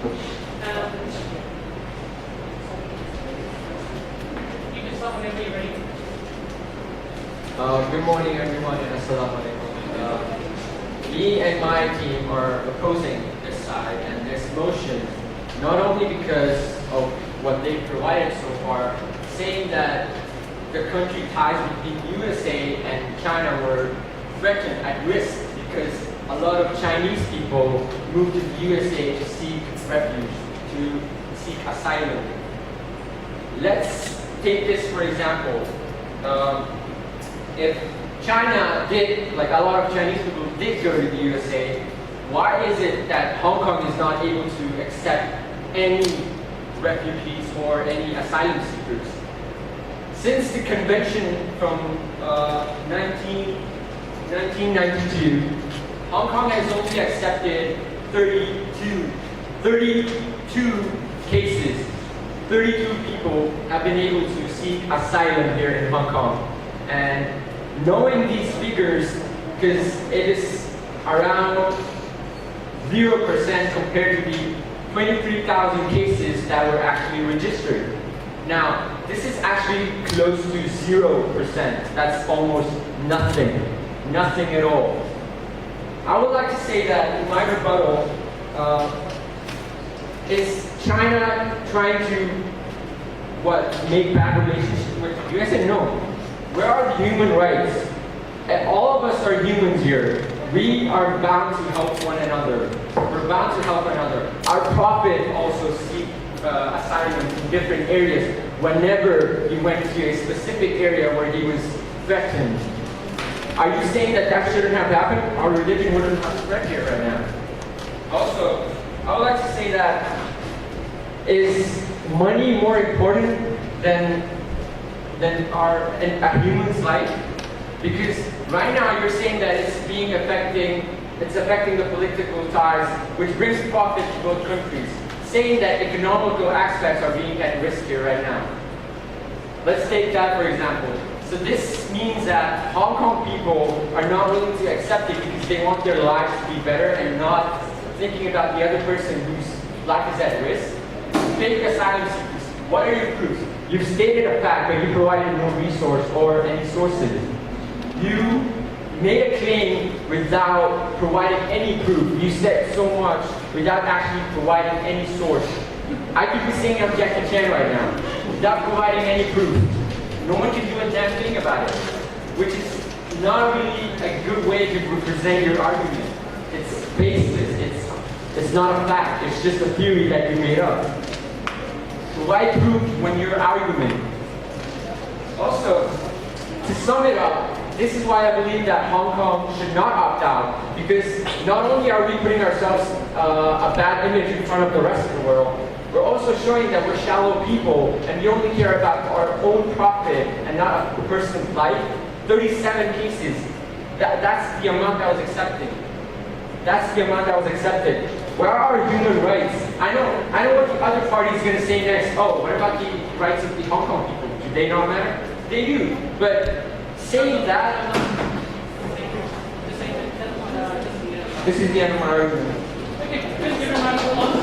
You can start whenever you're ready. Good morning, everyone, and assalamu alaikum. Me and my team are opposing this side and this motion, not only because of what they've provided so far, saying that the country ties between USA and China were threatened at risk because a lot of Chinese people moved to the USA to seek refuge, to seek asylum. Let's take this for example. If China did, like a lot of Chinese people did go to the USA, why is it that Hong Kong is not able to accept any refugees or any asylum seekers? Since the convention from 1992, Hong Kong has only accepted 32 cases. 32 people have been able to seek asylum here in Hong Kong. And knowing these figures, because it is around 0% compared to the 23,000 cases that were actually registered. Now, this is actually close to 0%. That's almost nothing. Nothing at all. I would like to say that in my rebuttal, is China trying to, make bad relations with the US? And no. Where are the human rights? And all of us are humans here. We are bound to help one another. We're bound to help one another. Our prophet also seek asylum in different areas whenever he went to a specific area where he was threatened. Are you saying that that shouldn't have happened? Our religion wouldn't have spread here right now. Also, I would like to say that, is money more important than a human's life? Because right now you're saying that it's affecting the political ties, which brings profit to both countries, saying that economical aspects are being at risk here right now. Let's take that for example. So this means that Hong Kong people are not willing to accept it because they want their lives to be better and not thinking about the other person whose life is at risk. Fake asylum seekers, what are your proofs? You've stated a fact, but you provided no resource or any sources. You made a claim without providing any proof. You said so much without actually providing any source. I could be saying I'm Jackie Chan right now, without providing any proof. No one can do a damn thing about it, which is not really a good way to represent your argument. It's baseless. It's not a fact. It's just a theory that you made up. Provide proof when you're arguing. Also, to sum it up, this is why I believe that Hong Kong should not opt out, because not only are we putting ourselves a bad image in front of the rest of the world, we're also showing that we're shallow people and we only care about our own profit and not a person's life. 37 cases, that's the amount that was accepted. That's the amount that was accepted. Where are our human rights? I know what the other party is going to say next. Oh, what about the rights of the Hong Kong people? Do they not matter? They do. But saying that, this is the end of my argument. Okay, please give a round of applause.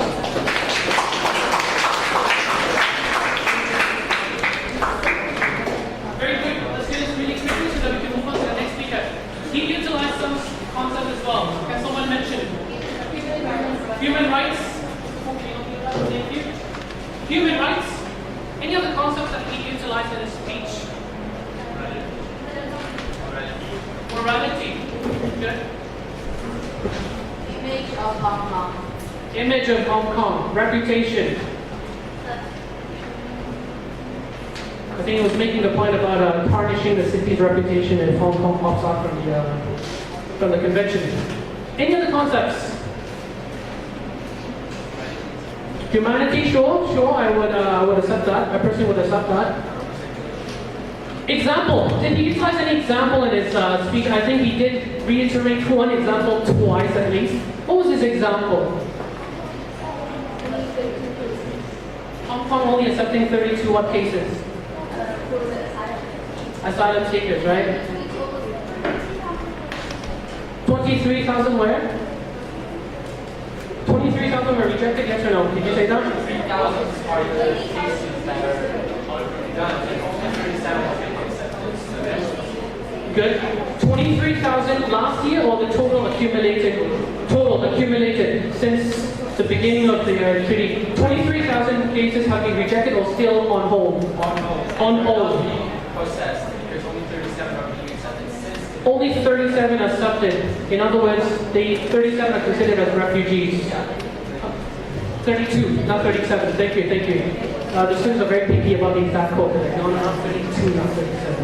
Very good. Let's do this really quickly so that we can move on to the next speaker. He utilized some concept as well. Can someone mention? Human rights. Thank you. Human rights. Any other concepts that he utilized in his speech? Morality. Good. Image of Hong Kong. Image of Hong Kong. Reputation. I think he was making the point about tarnishing the city's reputation, and Hong Kong pops out from the convention. Any other concepts? Humanity, sure, I would accept that. I personally would accept that. Example. Did he utilize any example in his speech? I think he did reiterate one example twice at least. What was his example? Hong Kong only accepting 32 what cases? Asylum seekers, right? 23,000 where? 23,000 them are rejected, yes or no? Did you say that? 3,000 are the cases that are done, and only 37 have been accepted. Good. 23,000 last year, or the total accumulated? Total accumulated since the beginning of the treaty. 23,000 cases have been rejected or still on hold? On hold. On hold. Processed. There's only 37 are being accepted since. Only 37 are accepted. In other words, the 37 are considered as refugees. 32, not 37. Thank you, thank you. The students are very picky about the exact quote. No, not 32, not 37.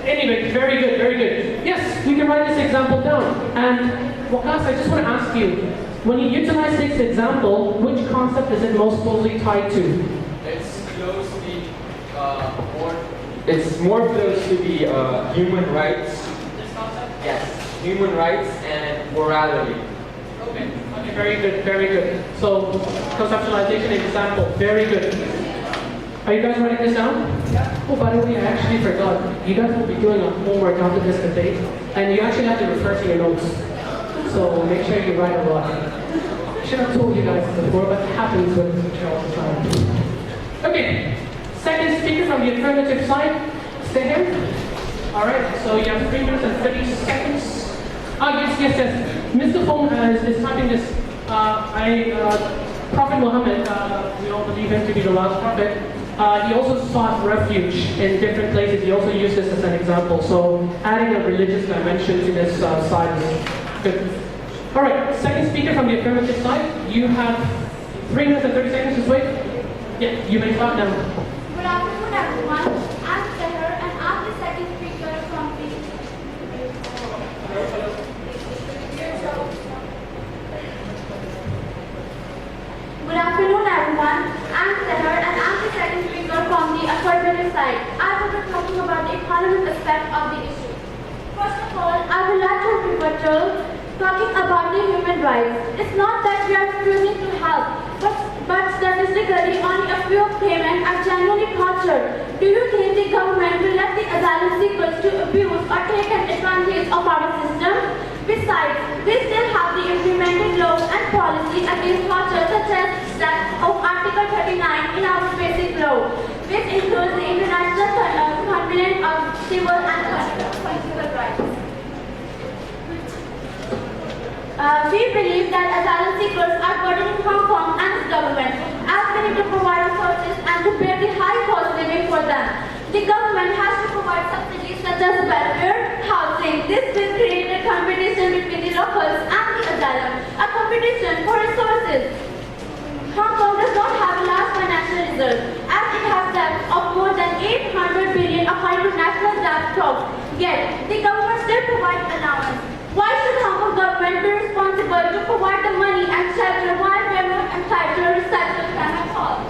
Anyway, very good, very good. Yes, we can write this example down. And, Wakas, I just want to ask you, when you utilize this example, which concept is it most closely tied to? It's closely more. It's more close to the human rights. This concept? Yes, human rights and morality. Okay, okay, very good, very good. So, conceptualization example, very good. Are you guys writing this down? Yeah. Oh, by the way, I actually forgot. You guys will be doing a homework after this debate, and you actually have to refer to your notes. So make sure you write a lot. I should have told you guys before, but it happens with teacher all the time. Okay, second speaker from the affirmative side, stay here. All right, so you have 3 minutes and 30 seconds. Yes. Mr. Fung is typing this. Prophet Muhammad, we all believe him to be the last prophet. He also sought refuge in different places. He also used this as an example. So adding a religious dimension to this side is good. All right, second speaker from the affirmative side. You have 3 minutes and 30 seconds to wait. Yeah, you may start now. Good afternoon, everyone. I'm Seher, and I'm the second speaker from the. Good afternoon, everyone. I'm Seher, and I'm the second speaker from the affirmative side. I will be talking about the economic aspect of the issue. First of all, I would like to rebuttal talking about the human rights. It's not that we are refusing to help, but statistically only a few of women are genuinely tortured. Do you think the government will let the asylum seekers to abuse or take advantage of our system? Besides, we still have the implemented laws and policy against torture, such as that of Article 39 in our basic law, which includes the International Covenant of Civil and Political Rights. We believe that asylum seekers are burdening Hong Kong and its government, as we need to provide resources and to pay the high cost living for them. The government has to provide subsidies such as welfare, housing. This will create a competition between the locals and the asylum, a competition for resources. Hong Kong does not have a large financial reserve, as it has debt of more than 800 billion according to national debt talk. Yet, the government still provides allowance. Why should Hong Kong government be responsible to provide the money and shelter while we are not entitled to recycle them at all?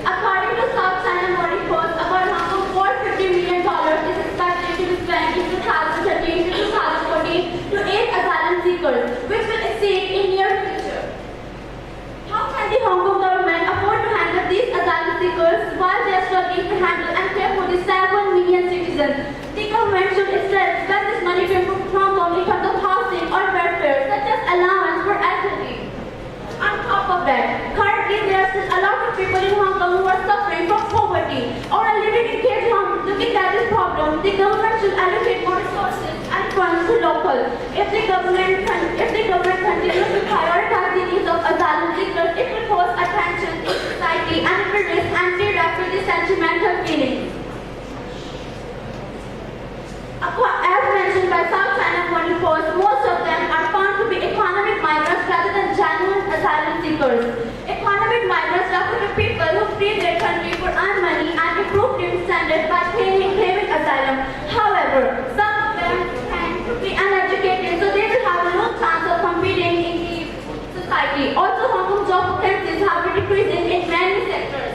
According to South China Morning Post, about Hong Kong $450 million is expected to be spent in 2013 to 2014 to aid asylum seekers, which will exceed in near future. How can the Hong Kong government afford to handle these asylum seekers while they are struggling to handle and care for the 7 million citizens? The government should instead spend this money to improve Hong Kong in terms of housing or welfare, such as allowance for elderly. On top of that, currently there are still a lot of people in Hong Kong who are suffering from poverty or are living in cage homes. Looking at this problem, the government should allocate more resources and funds to locals. If the government continues to prioritize the needs of asylum seekers, it will cause attention in society and it will risk anti-refugee sentimental feelings. As mentioned by South China Morning Post, most of them are found to be economic migrants rather than genuine asylum seekers. Economic migrants refer to people who flee their country for earn money and improve living standards by claiming asylum. However, some of them tend to be uneducated, so they will have a low chance of competing in the society. Also, Hong Kong job vacancies have been decreasing in many sectors,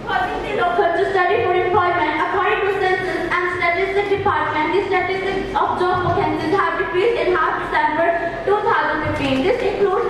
causing the locals to study for employment. According to Census and Statistics Department, the statistics of job vacancies have decreased in half December 2015. This includes